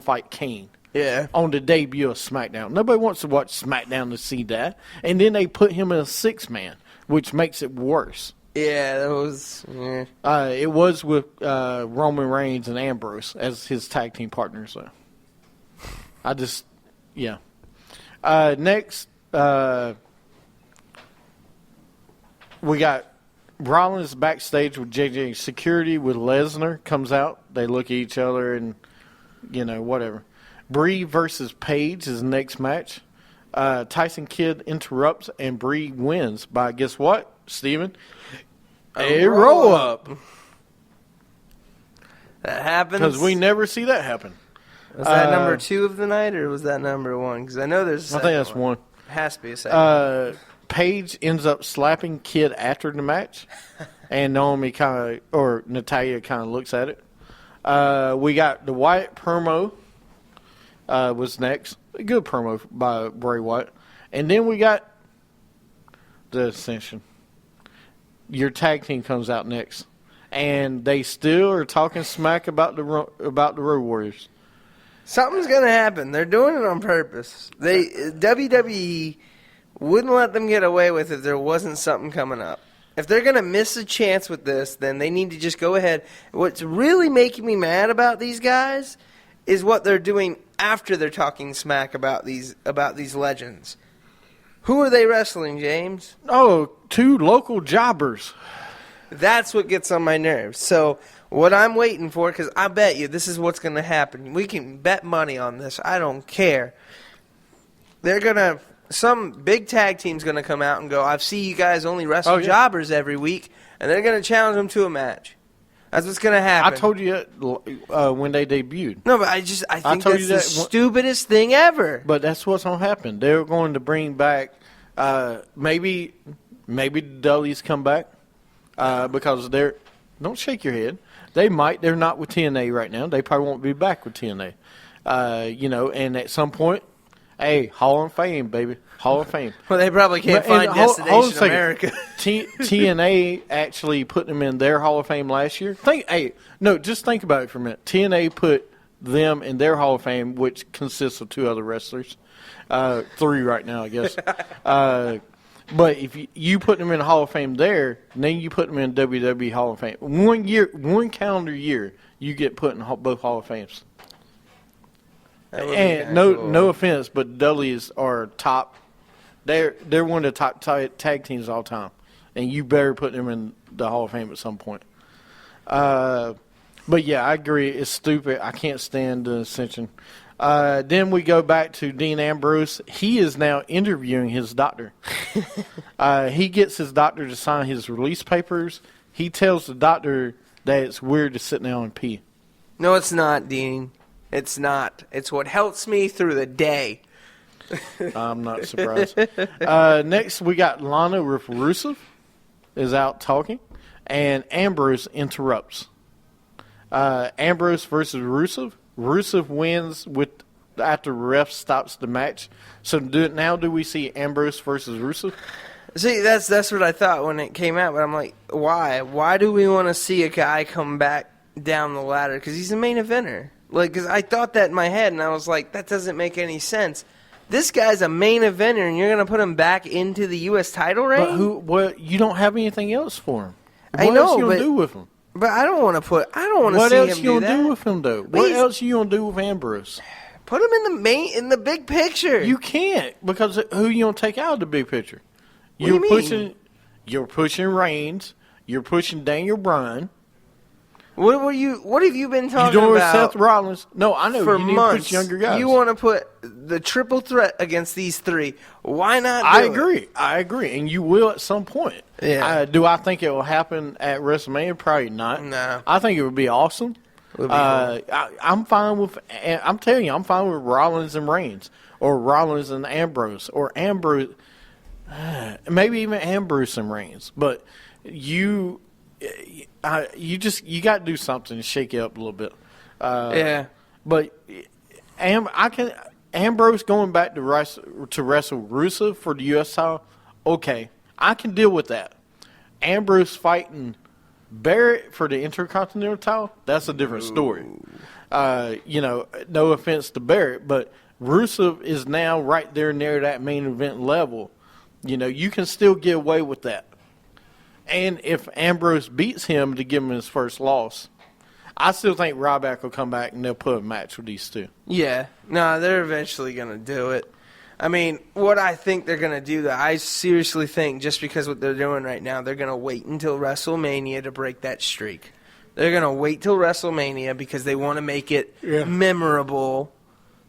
fight Kane. Yeah. On the debut of SmackDown. Nobody wants to watch SmackDown to see that. And then they put him in a 6-man, which makes it worse. Yeah, that was... Yeah. It was with Roman Reigns and Ambrose as his tag team partners, though. Yeah. Next, we got Rollins backstage with JJ. Security with Lesnar comes out. They look at each other and, whatever. Bree versus Paige is the next match. Tyson Kidd interrupts and Bree wins by, guess what, Steven? A roll-up. That happens. Because we never see that happen. Was that number 2 of the night, or was that number 1? Because I know there's a second I think that's one. It has to be a second. Paige ends up slapping Kidd after the match, and Naomi Natalya kind of looks at it. We got the Wyatt promo was next. A good promo by Bray Wyatt. And then we got the Ascension. Your tag team comes out next. And they still are talking smack about the Road Warriors. Something's going to happen. They're doing it on purpose. WWE wouldn't let them get away with it if there wasn't something coming up. If they're going to miss a chance with this, then they need to just go ahead. What's really making me mad about these guys is what they're doing after they're talking smack about these legends. Who are they wrestling, James? Oh, 2 local jobbers. That's what gets on my nerves. So what I'm waiting for, because I bet you this is what's going to happen. We can bet money on this. I don't care. Some big tag team's going to come out and go, I see you guys only wrestle jobbers every week, and they're going to challenge them to a match. That's what's going to happen. I told you that when they debuted. No, but I think that's the stupidest thing ever. But that's what's going to happen. They're going to bring back maybe Dudley's come back because they're – don't shake your head. They might. They're not with TNA right now. They probably won't be back with TNA. And at some point, hey, Hall of Fame, baby. Hall of Fame. Well, they probably can't find Destination America. TNA actually put them in their Hall of Fame last year. Just think about it for a minute. TNA put them in their Hall of Fame, which consists of 2 other wrestlers. 3 right now, I guess. But if you put them in the Hall of Fame there, then you put them in WWE Hall of Fame. 1 calendar year, you get put in both Hall of Fames. And no offense, but Dudleys are top. They're one of the top tag teams of all time, and you better put them in the Hall of Fame at some point. But yeah, I agree. It's stupid. I can't stand the Ascension. Then we go back to Dean Ambrose. He is now interviewing his doctor. He gets his doctor to sign his release papers. He tells the doctor that it's weird to sit down and pee. No, it's not, Dean. It's not. It's what helps me through the day. I'm not surprised. Next, we got Lana with Rusev is out talking, and Ambrose interrupts. Ambrose versus Rusev. Rusev wins after ref stops the match. So now do we see Ambrose versus Rusev? See, that's what I thought when it came out, but I'm like, why? Why do we want to see a guy come back down the ladder? Because he's the main eventer. Because I thought that in my head, and I was like, that doesn't make any sense. This guy's a main eventer, and you're going to put him back into the U.S. title reign? But you don't have anything else for him. I know, what else you going to do with him? But I don't want to see him do that. What else you going to do with him, though? What else you going to do with Ambrose? Put him in the big picture. You can't, because who you going to take out of the big picture? What do you mean? You're pushing Reigns. You're pushing Daniel Bryan. What have you been talking You're doing about? Seth Rollins. No, I know. For you need months, to push younger guys. You want to put the triple threat against these 3. Why not I agree. And you will at some point. Yeah. Do I think it will happen at WrestleMania? Probably not. No. I think it would be awesome. Cool. I'm fine with – I'm telling you, I'm fine with Rollins and Reigns or Rollins and Ambrose or Ambrose – maybe even Ambrose and Reigns. But you got to do something to shake it up a little bit. Yeah. But Ambrose going back to wrestle Rusev for the U.S. title, okay, I can deal with that. Ambrose fighting Barrett for the Intercontinental title, that's a different story. No offense to Barrett, but Rusev is now right there near that main event level. You can still get away with that. And if Ambrose beats him to give him his first loss, I still think Ryback will come back and they'll put a match with these two. Yeah. No, they're eventually going to do it. I mean, what I think they're going to do, that I seriously think, just because what they're doing right now, they're going to wait until WrestleMania to break that streak. They're going to wait till WrestleMania because they want to make it memorable.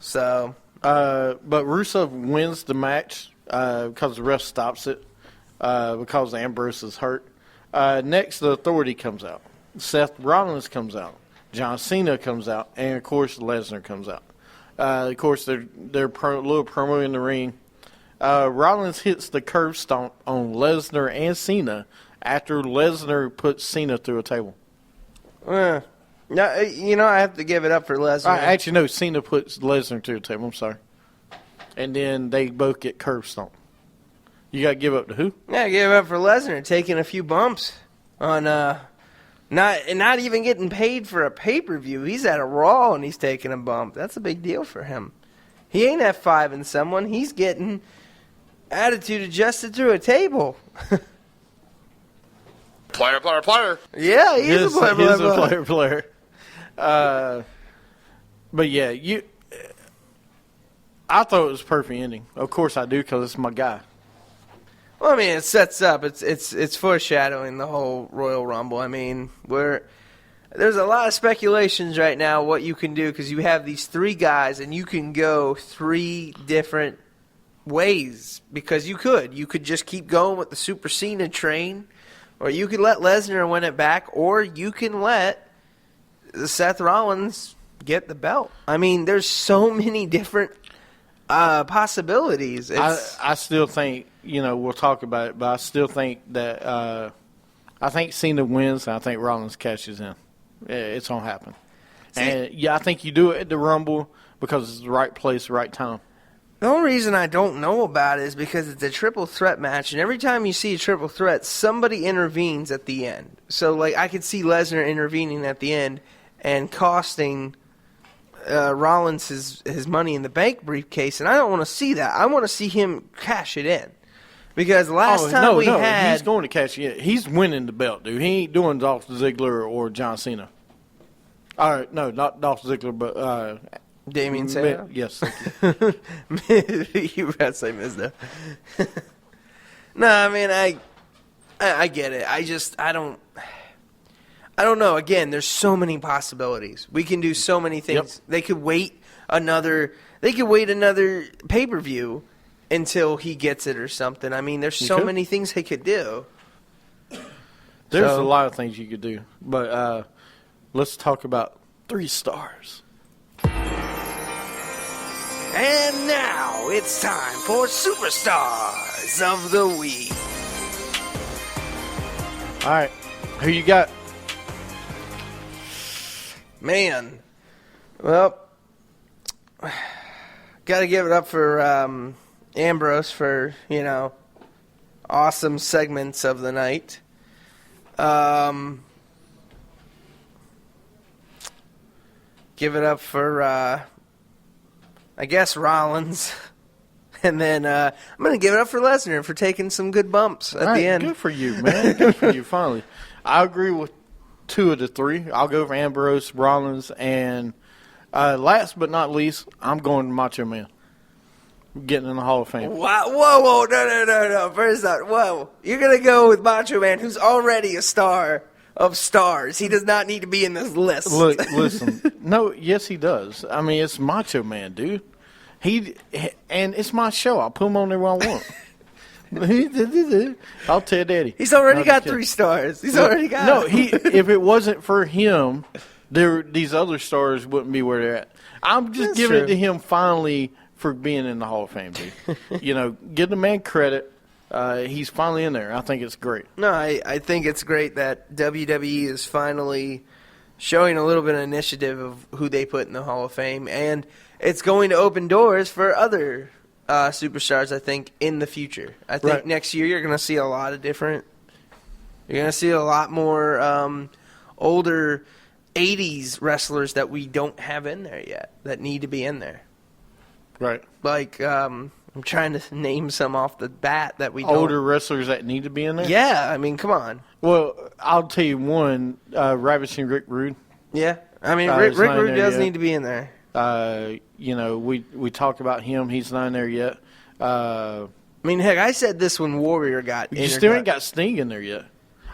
So, but Rusev wins the match because the ref stops it because Ambrose is hurt. Next, the Authority comes out. Seth Rollins comes out. John Cena comes out. And, of course, Lesnar comes out. Of course, they're little promo in the ring. Rollins hits the curb stomp on Lesnar and Cena after Lesnar puts Cena through a table. No, I have to give it up for Lesnar. Actually, no, Cena puts Lesnar through the table. I'm sorry. And then they both get curb stomped. You got to give up to who? Yeah, give it up for Lesnar taking a few bumps on not even getting paid for a pay-per-view. He's at a Raw and he's taking a bump. That's a big deal for him. He ain't F5ing someone. He's getting attitude adjusted through a table. Player. Yeah, he's a player. But yeah, I thought it was a perfect ending. Of course I do, because it's my guy. Well, I mean, it sets up. It's foreshadowing the whole Royal Rumble. I mean, there's a lot of speculations right now what you can do, because you have these three guys and you can go three different ways, because you could just keep going with the Super Cena train, or you could let Lesnar win it back, or you can let Seth Rollins get the belt. I mean, there's so many different possibilities. I still think, we'll talk about it, but I still think that I think Cena wins and I think Rollins cashes in. It's going to happen. And, I think you do it at the Rumble because it's the right place, the right time. The only reason I don't know about it is because it's a triple threat match, and every time you see a triple threat, somebody intervenes at the end. So, I could see Lesnar intervening at the end and costing Rollins his Money in the Bank briefcase, and I don't want to see that. I want to see him cash it in. Because last time he's going to cash it in. He's winning the belt, dude. He ain't doing Dolph Ziggler or John Cena. All right, no, not Dolph Ziggler, but Damien Sandow? Yes. You were going to say Miz, though. No, I mean, I get it. I don't know. Again, there's so many possibilities. We can do so many things. Yep. They could wait another pay-per-view until he gets it or something. I mean, there's so many things they could do. There's a lot of things you could do. But let's talk about 3 stars. And now it's time for Superstars of the Week. All right. Who you got? Man. Well, got to give it up for Ambrose for, awesome segments of the night. Give it up for, I guess, Rollins. And then I'm going to give it up for Lesnar for taking some good bumps at the end. Good for you, man. Good for you, finally. I agree with 2 of the 3. I'll go for Ambrose, Rollins, and last but not least, I'm going to Macho Man. Getting in the Hall of Fame. Whoa, no. First off, whoa. You're going to go with Macho Man, who's already a star of stars. He does not need to be in this list. Look, listen. No, yes, he does. I mean, it's Macho Man, dude. And it's my show. I'll put him on there when I want. I'll tell Daddy. He's already got 3 stars. He's already got No, if it wasn't for him, these other stars wouldn't be where they're at. I'm just giving it to him finally for being in the Hall of Fame, dude. Give the man credit. He's finally in there. I think it's great. No, I think it's great that WWE is finally showing a little bit of initiative of who they put in the Hall of Fame, and it's going to open doors for other superstars, I think, in the future. I think next year you're going to see a lot of different – you're going to see a lot more older '80s wrestlers that we don't have in there yet that need to be in there. Right. Like, I'm trying to name some off the bat that we don't. Older wrestlers that need to be in there? Yeah, I mean, come on. Well, I'll tell you one, Ravishing Rick Rude. Yeah, I mean, He's Rick not in Rude there does yet. need to be in there. We talked about him. He's not in there yet. I mean, heck, I said this when Warrior got You still ain't got Sting in there yet.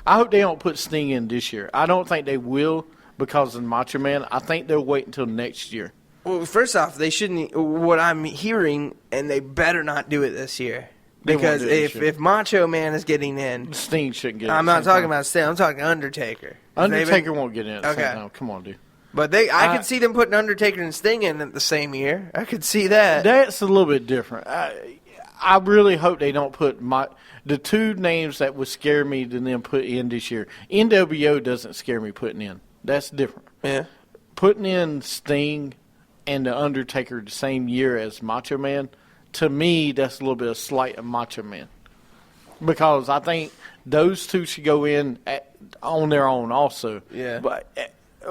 I hope they don't put Sting in this year. I don't think they will because of Macho Man. I think they'll wait until next year. Well, first off, they shouldn't. What I'm hearing, and they better not do it this year. They won't Because do it this year. if Macho Man is getting in, Sting shouldn't get in. I'm not talking about Sting. I'm talking Undertaker. Undertaker won't get in at the Okay. same time. Come on, dude. But I could see them putting Undertaker and Sting in at the same year. I could see that. That's a little bit different. I really hope they don't put the two names that would scare me to them put in this year. NWO doesn't scare me putting in. That's different. Yeah. Putting in Sting and the Undertaker the same year as Macho Man, to me, that's a little bit of slight of Macho Man. Because I think those two should go in on their own also. Yeah.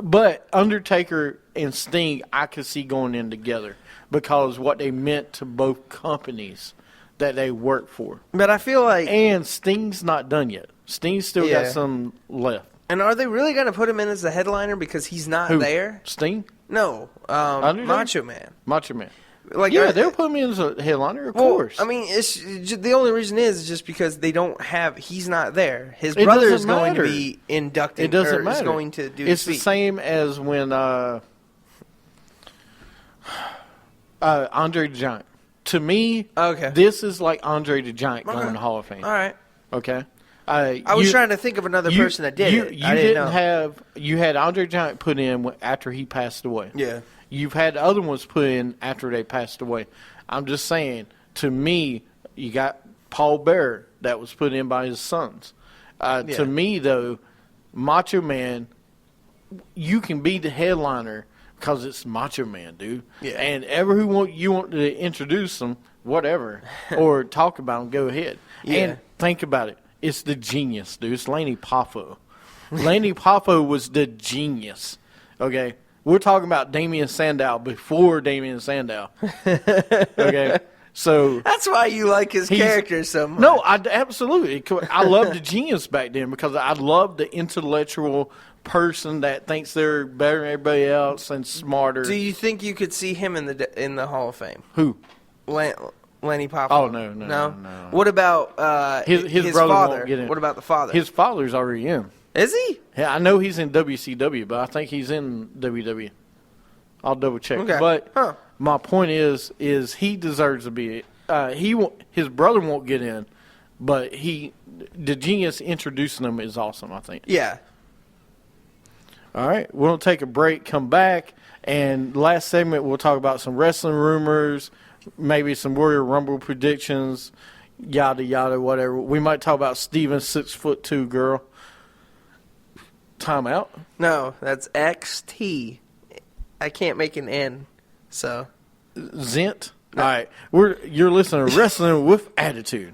But Undertaker and Sting, I could see going in together because what they meant to both companies that they work for. But I feel like. And Sting's not done yet. Sting's still Yeah. got some left. And are they really going to put him in as the headliner because he's not Who? there? Sting? No. Undertaker? Macho Man. Macho Man. Like, Yeah, they'll put him in as a headliner, of course. I mean, the only reason is just because they don't have. He's not there. His It brother doesn't is going to matter. be inducted. It doesn't or matter. Is going to do. It's the the same as when Andre the Giant. To me, Okay. this is like Andre the Giant going Okay. to the Hall of Fame. All right. Okay. I was trying to think of another person that did it. You I didn't know. have. You had Andre the Giant put in after he passed away. Yeah. You've had other ones put in after they passed away. I'm just saying. To me, you got Paul Bearer that was put in by his sons. Yeah. To me, though, Macho Man, you can be the headliner because it's Macho Man, dude. Yeah. And you want to introduce them, whatever, or talk about them, go ahead. Yeah. And think about it. It's the genius, dude. It's Lanny Poffo. Lanny Poffo was the genius. Okay? We're talking about Damian Sandow before Damian Sandow. Okay? So That's why you like his He's- character so much. no, absolutely. I loved the genius back then because I loved the intellectual person that thinks they're better than everybody else and smarter. Do you think you could see him in the Hall of Fame? Who? Lenny Poffo. Oh, no. What about His brother father? won't get in. What about the father? His father's already in. Is he? Yeah, I know he's in WCW, but I think he's in WWE. I'll double check. Okay. But my point is he deserves to be. His brother won't get in, but the genius introducing him is awesome. I think. Yeah. All right, we'll take a break, come back, and last segment we'll talk about some wrestling rumors, maybe some Warrior Rumble predictions, yada yada, whatever. We might talk about Steven's 6'2" girl. Time out. No, that's XT. I can't make an N, so. Zint. All right, you're listening to Wrestling with Attitude.